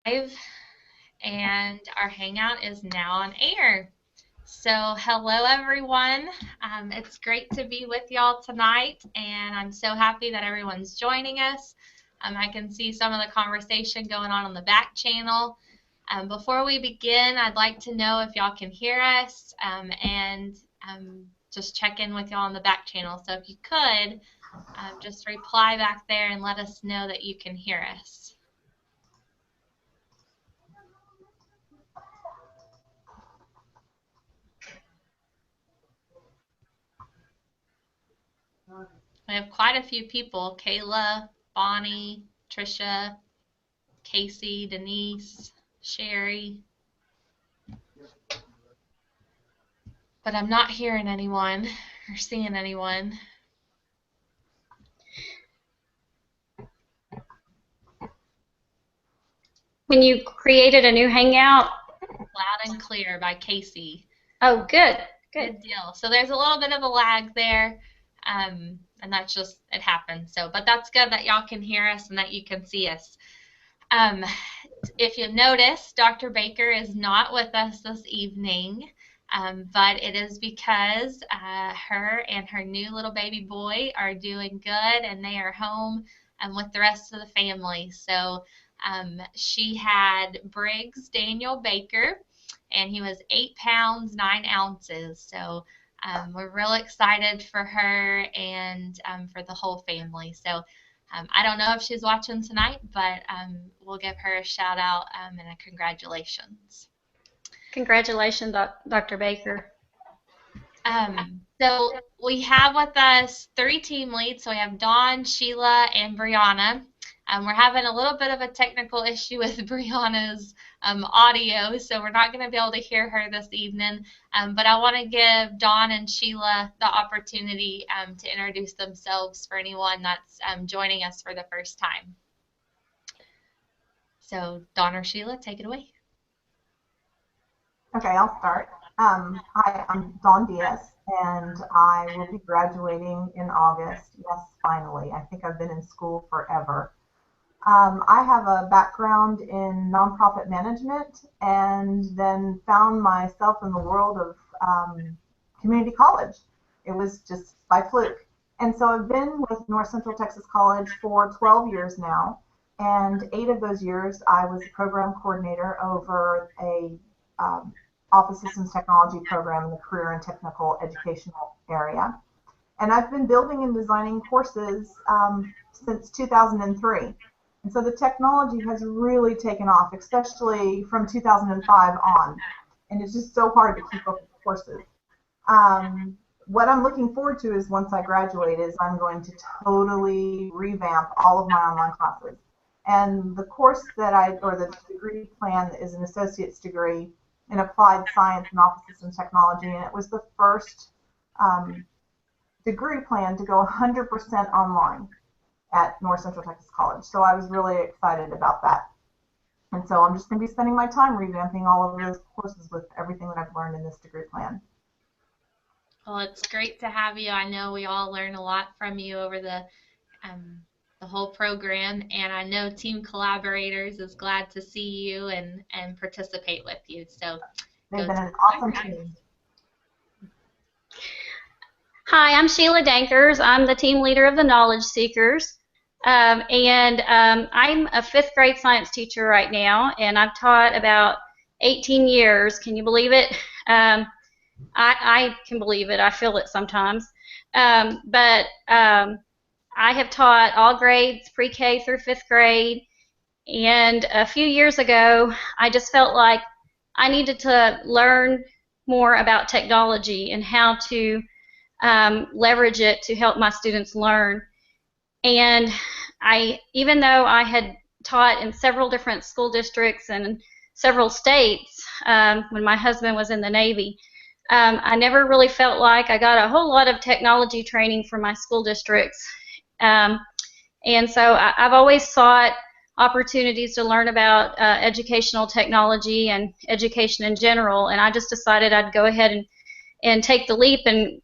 And our hangout is now on air. So, hello everyone. It's great to be with y'all tonight, and I'm so happy that everyone's joining us. I can see some of the conversation going on the back channel. Before we begin, I'd like to know if y'all can hear us and just check in with y'all on the back channel. So, if you could, just reply back there and let us know that you can hear us. We have quite a few people: Kayla, Bonnie, Trisha, Casey, Denise, Sherry. But I'm not hearing anyone or seeing anyone. When you created a new Hangout? Loud and clear by Casey. Oh, good. Good deal. So there's a little bit of a lag there, and that's just, it happens. So, but that's good that y'all can hear us and that you can see us. If you notice, Dr. Baker is not with us this evening, but it is because her and her new little baby boy are doing good, and they are home with the rest of the family. So she had Briggs Daniel Baker, and he was 8 pounds 9 ounces. So we're real excited for her and for the whole family. So I don't know if she's watching tonight, but we'll give her a shout out and a congratulations. Congratulations, Dr. Baker. So we have with us 3 team leads. So we have Dawn, Sheila, and Brianna. We're having a little bit of a technical issue with Brianna's audio, so we're not going to be able to hear her this evening. But I want to give Dawn and Sheila the opportunity to introduce themselves for anyone that's joining us for the first time. So Dawn or Sheila, take it away. Okay, I'll start. Hi, I'm Dawn Diaz, and I will be graduating in August. Yes, finally. I think I've been in school forever. I have a background in nonprofit management and then found myself in the world of community college. It was just by fluke. And so I've been with North Central Texas College for 12 years now, and 8 of those years I was a program coordinator over a Office Systems Technology program in the career and technical educational area. And I've been building and designing courses since 2003. And so the technology has really taken off, especially from 2005 on. And it's just so hard to keep up with courses. What I'm looking forward to is once I graduate is I'm going to totally revamp all of my online classes. And the course that or the degree plan is an associate's degree in applied science and office systems technology. And it was the first degree plan to go 100% online at North Central Texas College. So I was really excited about that. And so I'm just going to be spending my time revamping all of those courses with everything that I've learned in this degree plan. Well, it's great to have you. I know we all learn a lot from you over the whole program, and I know Team Collaborators is glad to see you and participate with you. So they've been an awesome team. Hi, I'm Sheila Dankers. I'm the team leader of the Knowledge Seekers. I'm a 5th grade science teacher right now, and I've taught about 18 years. Can you believe it? I can believe it. I feel it sometimes. But I have taught all grades, pre-K through 5th grade, and a few years ago, I just felt like I needed to learn more about technology and how to leverage it to help my students learn. And even though I had taught in several different school districts and several states when my husband was in the Navy, I never really felt like I got a whole lot of technology training from my school districts. And so I've always sought opportunities to learn about educational technology and education in general, and I just decided I'd go ahead and take the leap and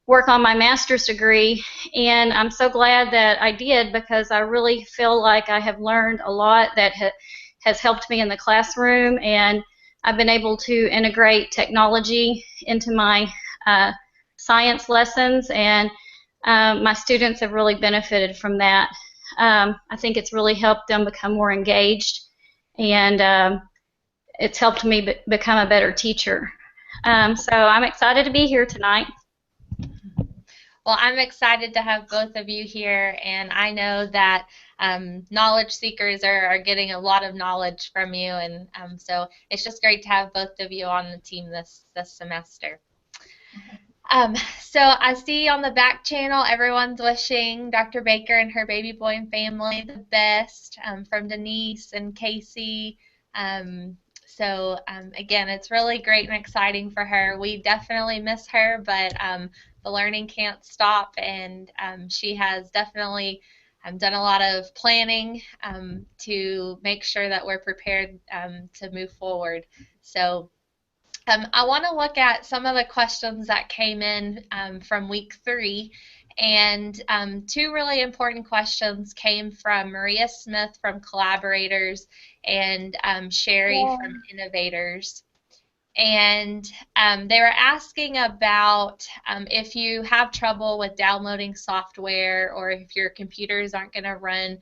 work on my master's degree. And I'm so glad that I did, because I really feel like I have learned a lot that has helped me in the classroom, and I've been able to integrate technology into my science lessons, and my students have really benefited from that. I think it's really helped them become more engaged, and it's helped me become a better teacher. So I'm excited to be here tonight. Well, I'm excited to have both of you here, and I know that knowledge seekers are getting a lot of knowledge from you, and so it's just great to have both of you on the team this semester. So I see on the back channel everyone's wishing Dr. Baker and her baby boy and family the best, from Denise and Casey. So again, it's really great and exciting for her. We definitely miss her, but the learning can't stop, and she has definitely done a lot of planning to make sure that we're prepared to move forward. So I want to look at some of the questions that came in from week 3, and 2 really important questions came from Maria Smith from Collaborators and Sherry from Innovators. And they were asking about if you have trouble with downloading software, or if your computers aren't going to run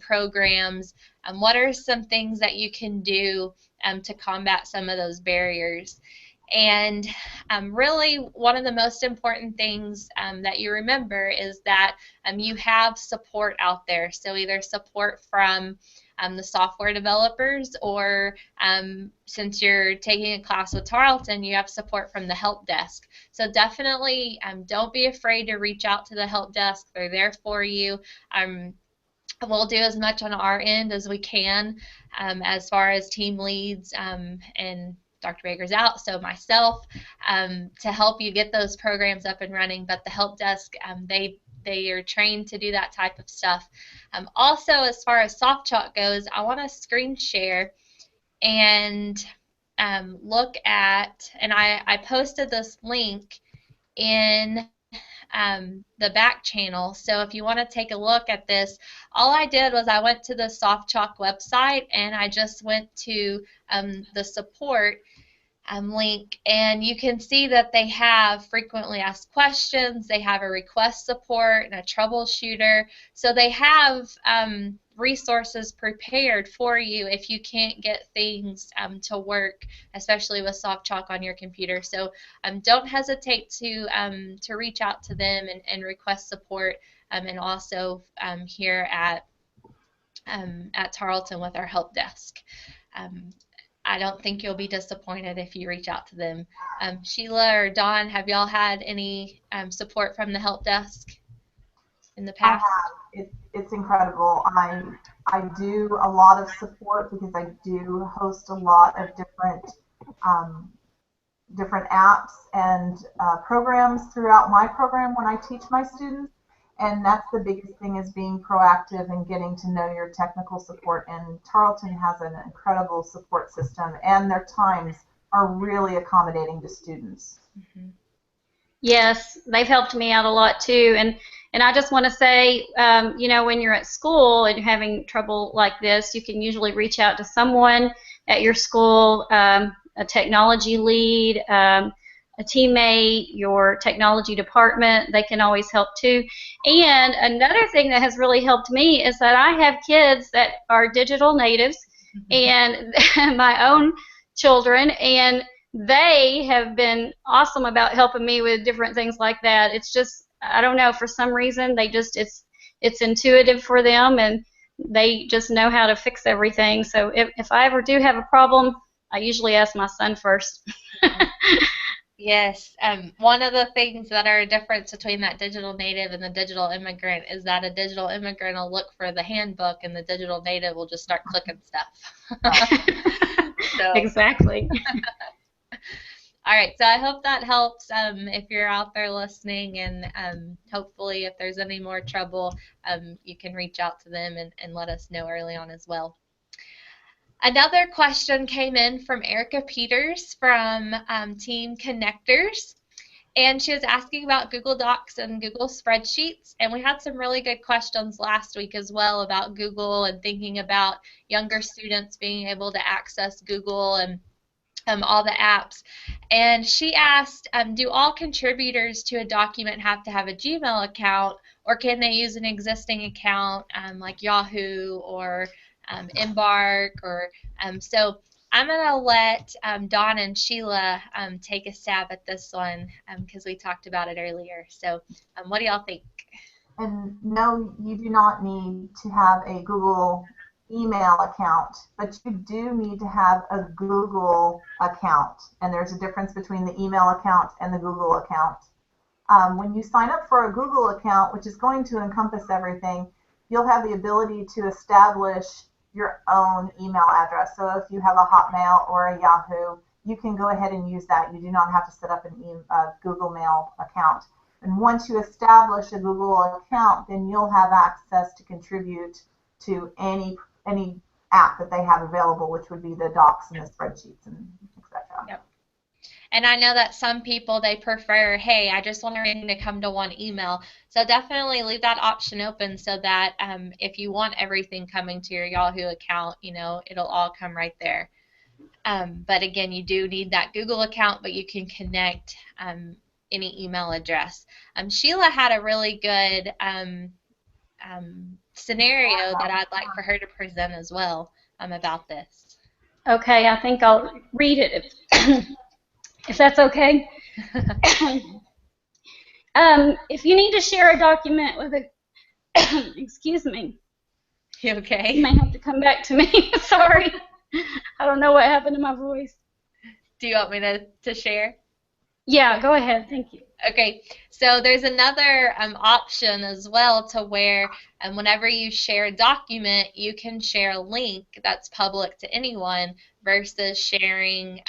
programs, what are some things that you can do to combat some of those barriers. And really, one of the most important things that you remember is that you have support out there. So either support from the software developers, or since you're taking a class with Tarleton, you have support from the help desk. So definitely don't be afraid to reach out to the help desk. They're there for you. We'll do as much on our end as we can as far as team leads, and Dr. Baker's out, so myself, to help you get those programs up and running. But the help desk, they are trained to do that type of stuff. Also, as far as SoftChalk goes, I want to screen share and look at, and I posted this link in the back channel. So if you want to take a look at this, all I did was I went to the SoftChalk website, and I just went to the support link, and you can see that they have frequently asked questions, they have a request support and a troubleshooter. So they have resources prepared for you if you can't get things to work, especially with SoftChalk on your computer. So don't hesitate to reach out to them and request support, and also here at Tarleton with our help desk. I don't think you'll be disappointed if you reach out to them. Sheila or Dawn, have y'all had any support from the help desk in the past? I have. It's incredible. I do a lot of support because I do host a lot of different apps and programs throughout my program when I teach my students. And that's the biggest thing, is being proactive and getting to know your technical support. And Tarleton has an incredible support system, and their times are really accommodating to students. Mm-hmm. Yes, they've helped me out a lot too. And I just want to say, you know, when you're at school and you're having trouble like this, you can usually reach out to someone at your school, a technology lead, a teammate, your technology department. They can always help too. And another thing that has really helped me is that I have kids that are digital natives, and my own children, and they have been awesome about helping me with different things like that. It's just, I don't know, for some reason they just, it's intuitive for them, and they just know how to fix everything. So if I ever do have a problem, I usually ask my son first. Yes, one of the things that are a difference between that digital native and the digital immigrant is that a digital immigrant will look for the handbook, and the digital native will just start clicking stuff. So. Exactly. All right, so I hope that helps if you're out there listening, and hopefully if there's any more trouble, you can reach out to them and let us know early on as well. Another question came in from Erica Peters from Team Connectors, And she was asking about Google Docs and Google Spreadsheets. And we had some really good questions last week as well about Google and thinking about younger students being able to access Google and all the apps. And she asked, do all contributors to a document have to have a Gmail account, or can they use an existing account like Yahoo or Embark? Or so I'm going to let Dawn and Sheila take a stab at this one because we talked about it earlier. So what do y'all think? And no, you do not need to have a Google email account, but you do need to have a Google account. And there's a difference between the email account and the Google account. When you sign up for a Google account, which is going to encompass everything, you'll have the ability to establish your own email address. So if you have a Hotmail or a Yahoo, you can go ahead and use that. You do not have to set up a Google Mail account. And once you establish a Google account, then you'll have access to contribute to any app that they have available, which would be the docs and the spreadsheets and etc. Yep. And I know that some people, they prefer, hey, I just want everything to come to one email. So definitely leave that option open so that if you want everything coming to your Yahoo account, you know, it'll all come right there. But again, you do need that Google account, but you can connect any email address. Sheila had a really good scenario that I'd like for her to present as well about this. Okay, I think I'll read it if that's okay. If you need to share a document with a, excuse me. You okay? You may have to come back to me. Sorry. I don't know what happened to my voice. Do you want me to share? Yeah, go ahead. Thank you. Okay, so there's another option as well to where whenever you share a document, you can share a link that's public to anyone versus sharing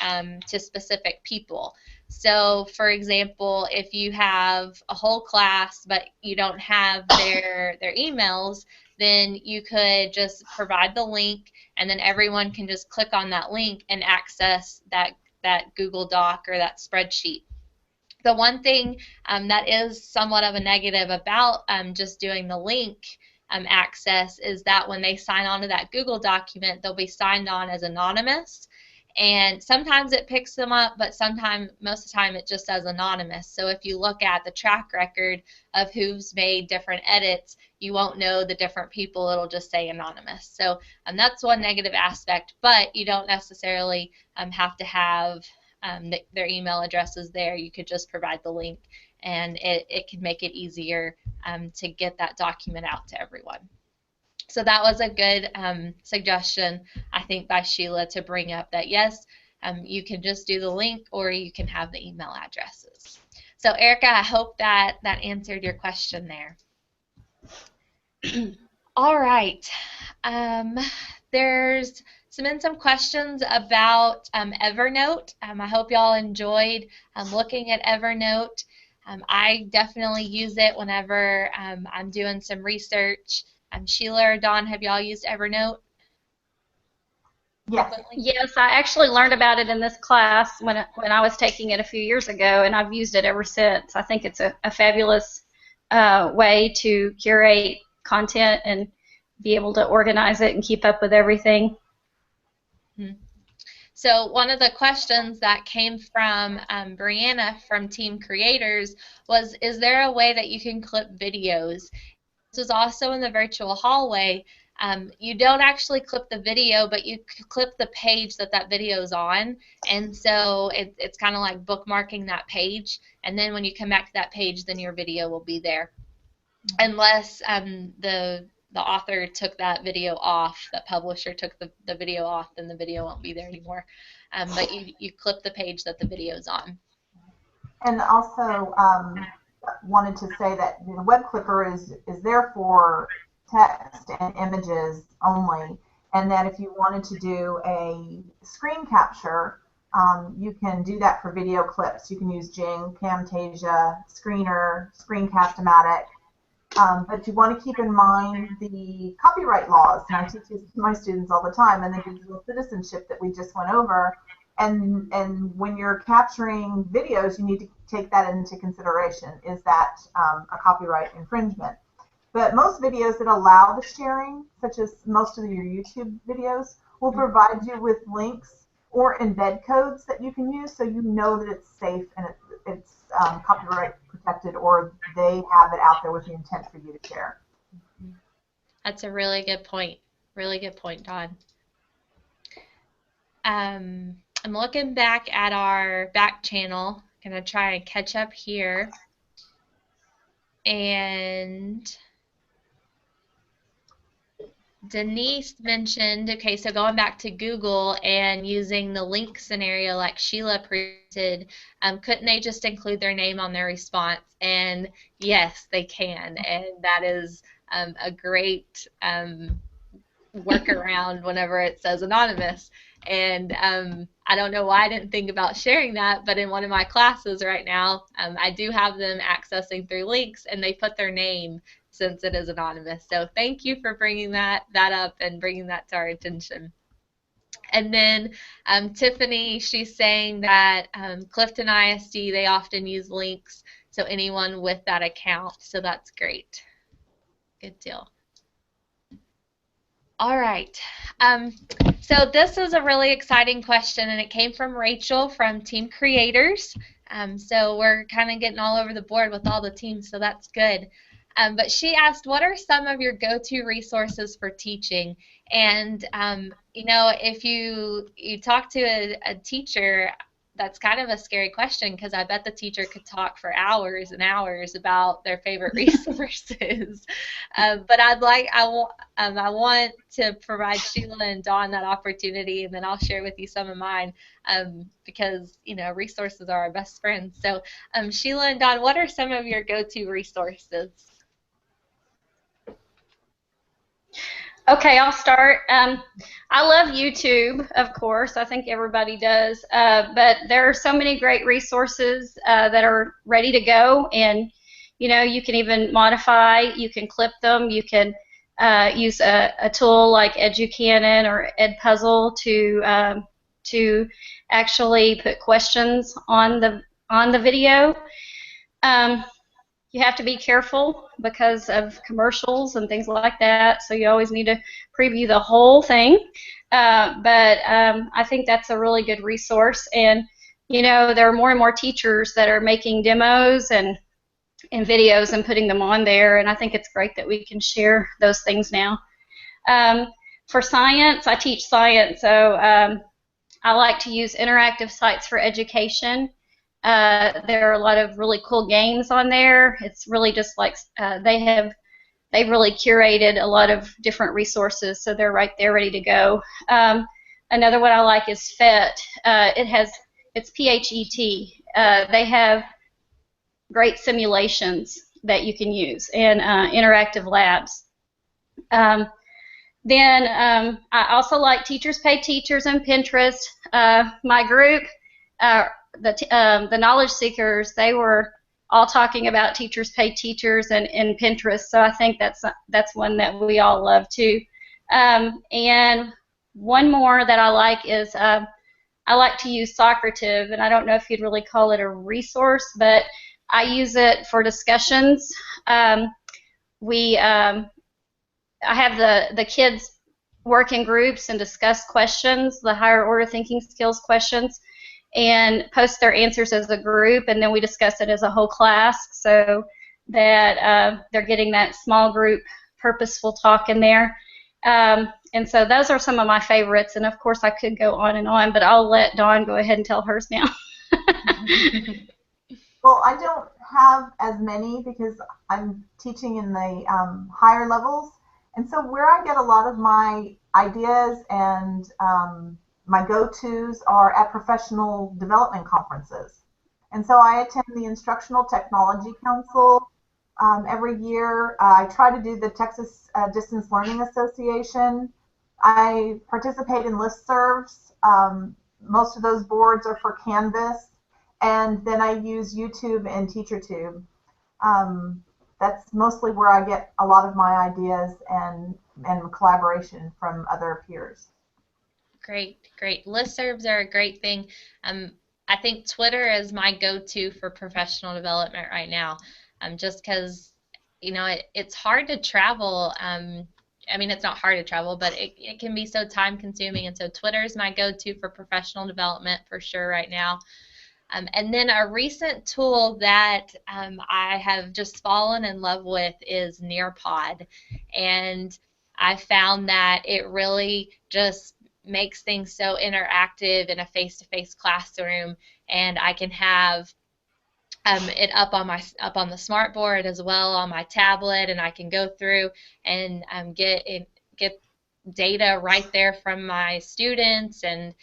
to specific people. So, for example, if you have a whole class but you don't have their emails, then you could just provide the link, and then everyone can just click on that link and access that Google Doc or that spreadsheet. The one thing that is somewhat of a negative about just doing the link access is that when they sign on to that Google document, they'll be signed on as anonymous. And sometimes it picks them up, but most of the time it just says anonymous. So if you look at the track record of who's made different edits, you won't know the different people. It'll just say anonymous. So that's one negative aspect, but you don't necessarily have to have their email addresses there. You could just provide the link, and it can make it easier to get that document out to everyone. So that was a good suggestion, I think, by Sheila to bring up that, yes, you can just do the link or you can have the email addresses. So Erica, I hope that answered your question there. All right. There's been some questions about Evernote. I hope y'all enjoyed looking at Evernote. I definitely use it whenever I'm doing some research. Sheila or Dawn, have y'all used Evernote? Yes. Yes, I actually learned about it in this class when I was taking it a few years ago, and I've used it ever since. I think it's a fabulous way to curate content and be able to organize it and keep up with everything. So one of the questions that came from Brianna from Team Creators was, is there a way that you can clip videos? This was also in the virtual hallway. You don't actually clip the video, but you clip the page that video is on, and so it's kind of like bookmarking that page, and then when you come back to that page, then your video will be there. Unless the author took that video off, the publisher took the video off, then the video won't be there anymore. But you clip the page that the video is on. And also wanted to say that the web clipper is there for text and images only, and that if you wanted to do a screen capture, you can do that for video clips. You can use Jing, Camtasia, Screener, Screencast-O-Matic. But you want to keep in mind the copyright laws, and I teach this to my students all the time, and the digital citizenship that we just went over. And when you're capturing videos, you need to take that into consideration. Is that a copyright infringement? But most videos that allow the sharing, such as most of your YouTube videos, will provide you with links or embed codes that you can use, so you know that it's safe and it's copyright protected, or they have it out there with the intent for you to share. That's a really good point. Really good point, Dawn. I'm looking back at our back channel. Gonna try and catch up here. And Denise mentioned, okay, so going back to Google and using the link scenario like Sheila presented, couldn't they just include their name on their response? And yes, they can. And that is a great workaround whenever it says anonymous. And I don't know why I didn't think about sharing that, but in one of my classes right now, I do have them accessing through links, and they put their name since it is anonymous. So thank you for bringing that up and bringing that to our attention. And then Tiffany, she's saying that Clifton ISD, they often use links, so anyone with that account. So that's great. Good deal. All right. So this is a really exciting question, and it came from Rachel from Team Creators. So we're kind of getting all over the board with all the teams, so that's good. But she asked, what are some of your go-to resources for teaching? And, you know, if you talk to a teacher, that's kind of a scary question, because I bet the teacher could talk for hours and hours about their favorite resources. But I want to provide Sheila and Dawn that opportunity, and then I'll share with you some of mine, because, you know, resources are our best friends. So Sheila and Dawn, what are some of your go-to resources? Okay, I'll start. I love YouTube, of course. I think everybody does. But there are so many great resources that are ready to go, and you know, you can even modify. You can clip them. You can use a tool like Educanon or Edpuzzle to actually put questions on the video. You have to be careful because of commercials and things like that, so you always need to preview the whole thing. But I think that's a really good resource, and you know, there are more and more teachers that are making demos and videos and putting them on there, and I think it's great that we can share those things now. For science, I teach science, so I like to use interactive sites for education. There are a lot of really cool games on there. It's really just like they've really curated a lot of different resources, so they're right there ready to go. Another one I like is PhET. It's P-H-E-T. They have great simulations that you can use, and interactive labs. Then I also like Teachers Pay Teachers and Pinterest. My group, the Knowledge Seekers, they were all talking about Teachers Pay Teachers and Pinterest, so I think that's one that we all love too. And one more that I like is I like to use Socrative, and I don't know if you'd really call it a resource, but I use it for discussions. I have the kids work in groups and discuss questions, the higher order thinking skills questions, and post their answers as a group, and then we discuss it as a whole class, so that they're getting that small group purposeful talk in there. And so those are some of my favorites, and of course I could go on, but I'll let Dawn go ahead and tell hers now. Well, I don't have as many because I'm teaching in the higher levels, and so where I get a lot of my ideas and my go-tos are at professional development conferences. And so I attend the Instructional Technology Council every year. I try to do the Texas Distance Learning Association. I participate in listservs. Most of those boards are for Canvas. And then I use YouTube and TeacherTube. That's mostly where I get a lot of my ideas and collaboration from other peers. Great, great. Listservs are a great thing. I think Twitter is my go-to for professional development right now, just because, it's hard to travel. I mean, it's not hard to travel, but it can be so time-consuming, and so Twitter is my go-to for professional development for sure right now. And then a recent tool that I have just fallen in love with is Nearpod, and I found that it really just makes things so interactive in a face-to-face classroom, and I can have it up on the smart board as well on my tablet, and I can go through and get data right there from my students, and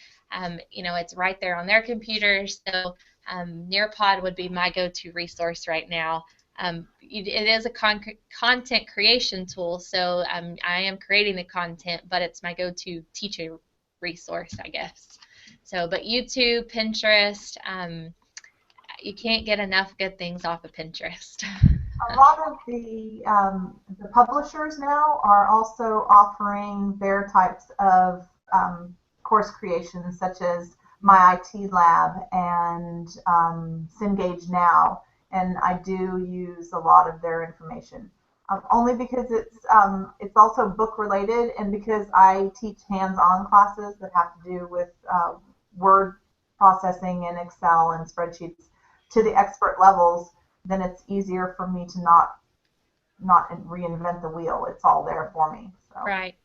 it's right there on their computers. So Nearpod would be my go-to resource right now. It is a content creation tool, so I am creating the content, but it's my go-to teaching resource, I guess. So, but YouTube, Pinterest, you can't get enough good things off of Pinterest. A lot of the publishers now are also offering their types of course creations, such as My IT Lab and Cengage Now, and I do use a lot of their information. Only because it's also book related, and because I teach hands-on classes that have to do with word processing and Excel and spreadsheets to the expert levels, then it's easier for me to not reinvent the wheel. It's all there for me. So. Right.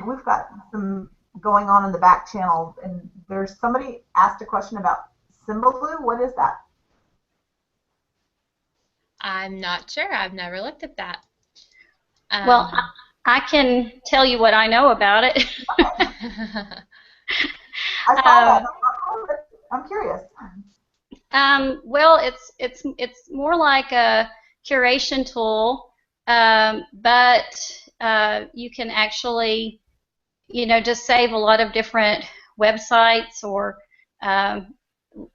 We've got some going on in the back channel, and there's somebody asked a question about Symbaloo. What is that? I'm not sure. I've never looked at that. Well, I can tell you what I know about it. I saw that. I'm curious. Well, it's more like a curation tool, but you can actually, just save a lot of different websites or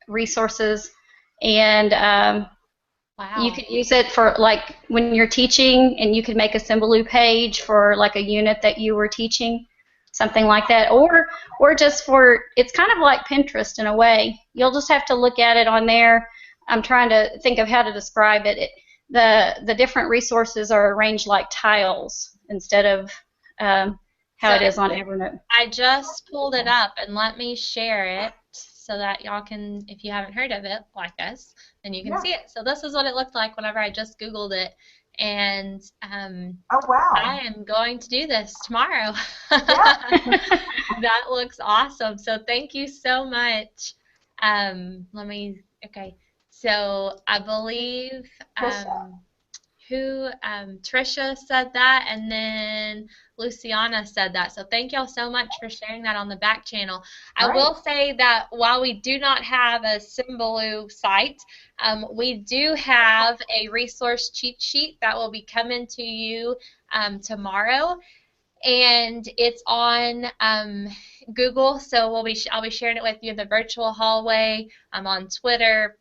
resources, and wow. You can use it for like when you're teaching, and you can make a Symbaloo page for like a unit that you were teaching, something like that, or just for, it's kind of like Pinterest in a way. You'll just have to look at it on there. I'm trying to think of how to describe it. The different resources are arranged like tiles instead of how it is on Evernote. I just pulled it up, and let me share it so that y'all can, if you haven't heard of it like us, then you can see it. So this is what it looked like whenever I just Googled it. And oh, wow. I am going to do this tomorrow. Yeah. That looks awesome. So thank you so much. Okay. So I believe Trisha said that, and then Luciana said that. So thank y'all so much for sharing that on the back channel. I will say that while we do not have a Symbaloo site, we do have a resource cheat sheet that will be coming to you tomorrow, and it's on Google. So I'll be sharing it with you in the virtual hallway. I'm on Twitter.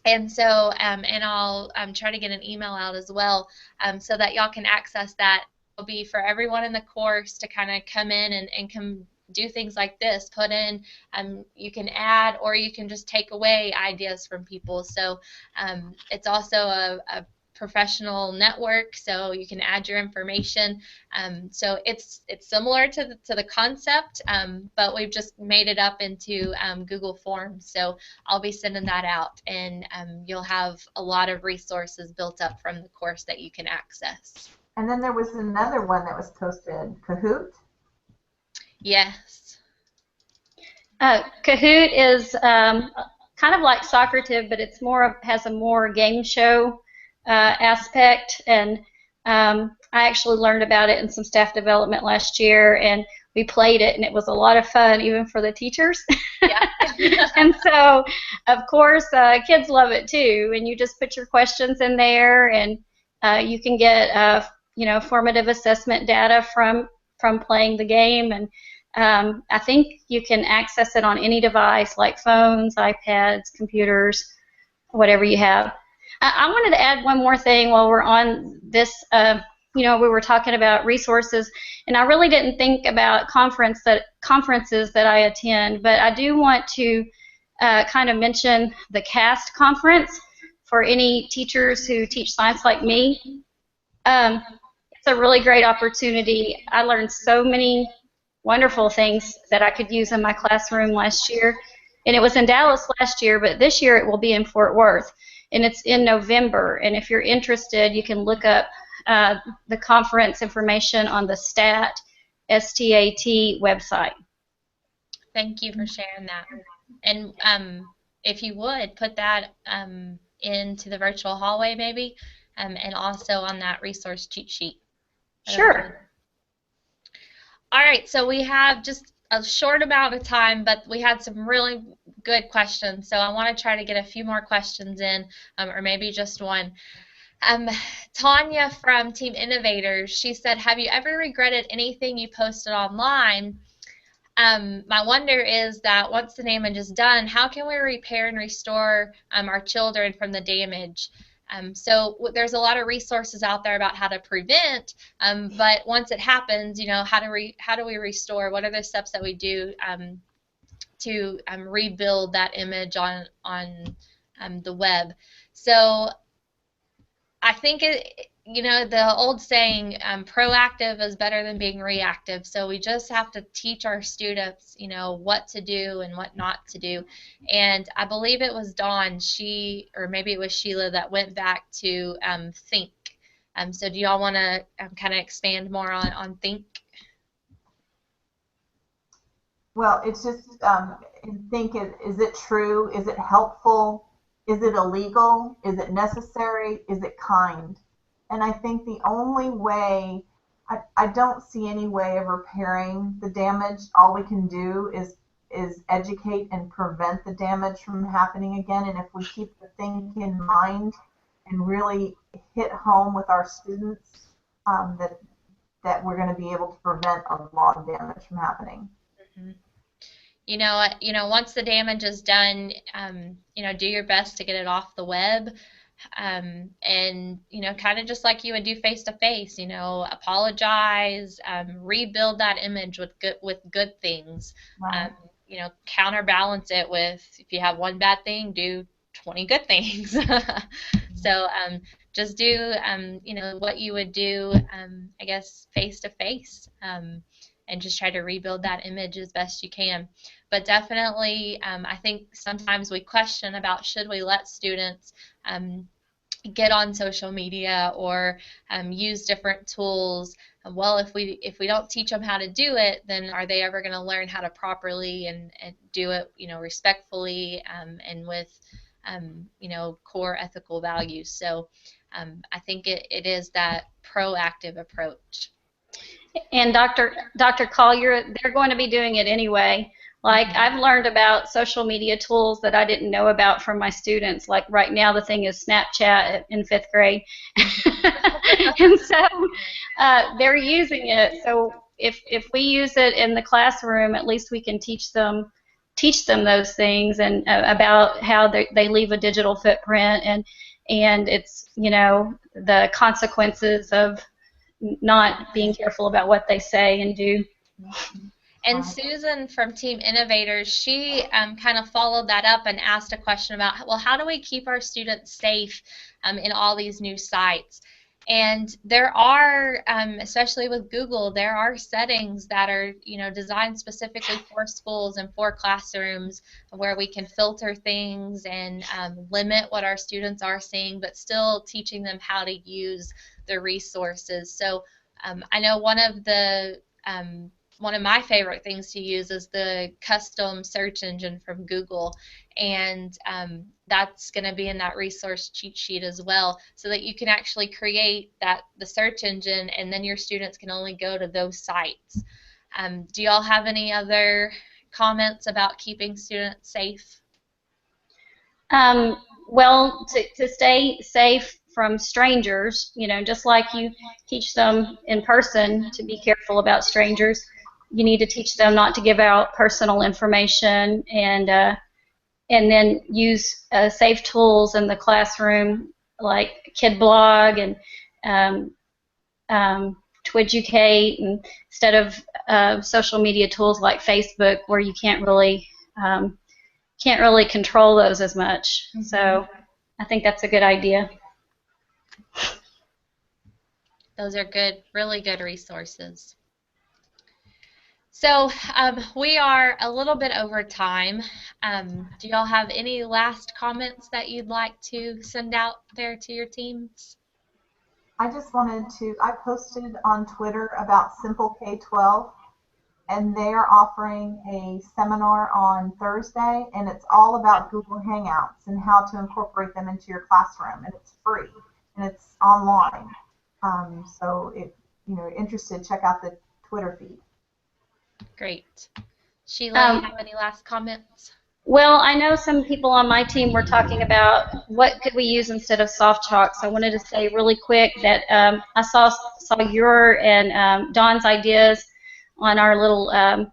And so, and I'll try to get an email out as well, so that y'all can access that. It'll be for everyone in the course to kind of come in and come do things like this. Put in, you can add, or you can just take away ideas from people. So it's also a professional network, so you can add your information. So it's similar to the concept, but we've just made it up into Google Forms. So I'll be sending that out, and you'll have a lot of resources built up from the course that you can access. And then there was another one that was posted, Kahoot? Yes. Kahoot is kind of like Socrative, but it's has a more game show aspect, and I actually learned about it in some staff development last year, and we played it, and it was a lot of fun, even for the teachers. Yeah. And so, of course, kids love it too, and you just put your questions in there, and you can get formative assessment data from playing the game, and I think you can access it on any device, like phones, iPads, computers, whatever you have. I wanted to add one more thing while we're on this we were talking about resources, and I really didn't think about conferences that I attend, but I do want to kind of mention the CAST conference for any teachers who teach science like me. It's a really great opportunity. I learned so many wonderful things that I could use in my classroom last year. And it was in Dallas last year, but this year it will be in Fort Worth. And it's in November. And if you're interested, you can look up the conference information on the STAT website. Thank you for sharing that. And if you would, put that into the virtual hallway maybe, and also on that resource cheat sheet. Sure. All right, so we have just a short amount of time, but we had some really good questions. So I want to try to get a few more questions in, or maybe just one. Tanya from Team Innovators, she said, have you ever regretted anything you posted online? My wonder is that once the damage is done, how can we repair and restore our children from the damage? So there's a lot of resources out there about how to prevent, but once it happens, how do we restore? What are the steps that we do to rebuild that image on the web? So I think the old saying, proactive is better than being reactive. So we just have to teach our students, what to do and what not to do. And I believe it was Dawn, or maybe it was Sheila, that went back to Think. So do y'all want to kind of expand more on Think? Well, it's just Think, is it true? Is it helpful? Is it illegal? Is it necessary? Is it kind? And I think the only way, I don't see any way of repairing the damage. All we can do is educate and prevent the damage from happening again. And if we keep the Think in mind and really hit home with our students, that we're going to be able to prevent a lot of damage from happening. Mm-hmm. Once the damage is done, do your best to get it off the web. And kind of just like you would do face-to-face, apologize, rebuild that image with good things. Right. Counterbalance it with, if you have one bad thing, do 20 good things. So just do what you would do, I guess, face-to-face, and just try to rebuild that image as best you can. But definitely, I think sometimes we question about, should we let students get on social media or use different tools? Well, if we don't teach them how to do it, then are they ever going to learn how to properly and do it, respectfully, and with core ethical values? So I think it is that proactive approach. And Dr. Collier, they're going to be doing it anyway. Like, I've learned about social media tools that I didn't know about from my students. Like right now, the thing is Snapchat in 5th grade. And so they're using it. So if we use it in the classroom, at least we can teach them those things, and about how they leave a digital footprint, and it's, the consequences of not being careful about what they say and do. And Susan from Team Innovators, she kind of followed that up and asked a question about, well, how do we keep our students safe in all these new sites? And there are, especially with Google, there are settings that are, designed specifically for schools and for classrooms, where we can filter things and limit what our students are seeing, but still teaching them how to use the resources. So I know one of my favorite things to use is the custom search engine from Google, and that's going to be in that resource cheat sheet as well, so that you can actually create the search engine, and then your students can only go to those sites. Do y'all have any other comments about keeping students safe? Well, to stay safe from strangers, just like you teach them in person to be careful about strangers, you need to teach them not to give out personal information, and then use safe tools in the classroom, like KidBlog and Twiducate, and instead of social media tools like Facebook, where you can't really control those as much. So I think that's a good idea. Those are good, really good resources. So we are a little bit over time. Do y'all have any last comments that you'd like to send out there to your teams? I just wanted to, I posted on Twitter about Simple K-12, and they're offering a seminar on Thursday, and it's all about Google Hangouts and how to incorporate them into your classroom, and it's free, and it's online. So if you're interested, check out the Twitter feed. Great. Sheila, you have any last comments? Well, I know some people on my team were talking about what could we use instead of soft chalk. So I wanted to say really quick that I saw your and Dawn's ideas on our little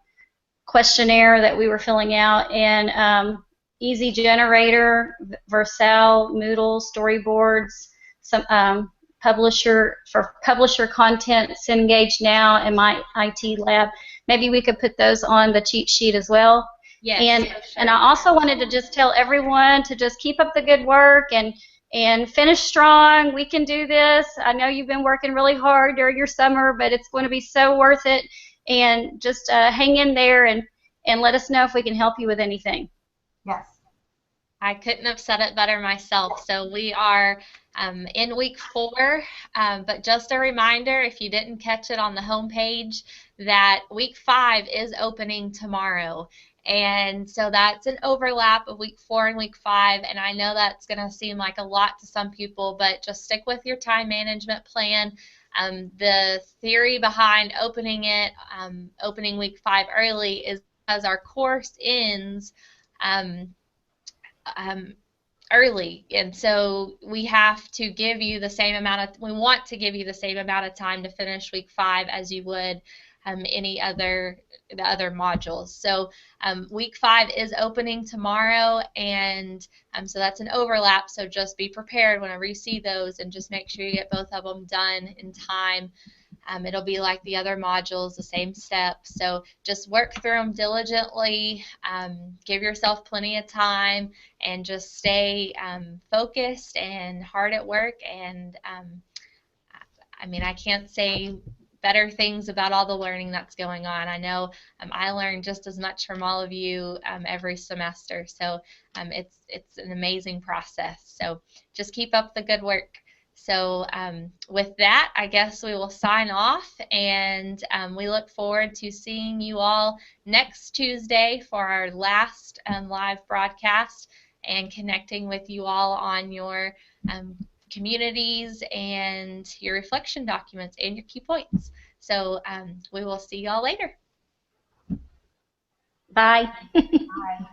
questionnaire that we were filling out, and Easy Generator, Vercel, Moodle, Storyboards, some publisher content, Cengage Now, and my IT lab. Maybe we could put those on the cheat sheet as well. Yes. And I also wanted to just tell everyone to just keep up the good work and finish strong. We can do this. I know you've been working really hard during your summer, but it's going to be so worth it. And just hang in there and let us know if we can help you with anything. Yes. I couldn't have said it better myself. So we are in week 4, but just a reminder, if you didn't catch it on the homepage, that week 5 is opening tomorrow. And so that's an overlap of week 4 and week 5, and I know that's going to seem like a lot to some people, but just stick with your time management plan. The theory behind opening week 5 early is because our course ends early, and so we have to give you the same amount of, we want to give you the same amount of time to finish week 5 as you would the other modules. So week 5 is opening tomorrow, and so that's an overlap, so just be prepared whenever you see those and just make sure you get both of them done in time. It'll be like the other modules, the same steps, so just work through them diligently, give yourself plenty of time, and just stay focused and hard at work. And I mean, I can't say better things about all the learning that's going on. I know I learn just as much from all of you every semester, so it's an amazing process. So just keep up the good work. So with that, I guess we will sign off, and we look forward to seeing you all next Tuesday for our last live broadcast, and connecting with you all on your communities and your reflection documents and your key points. So we will see y'all later. Bye. Bye.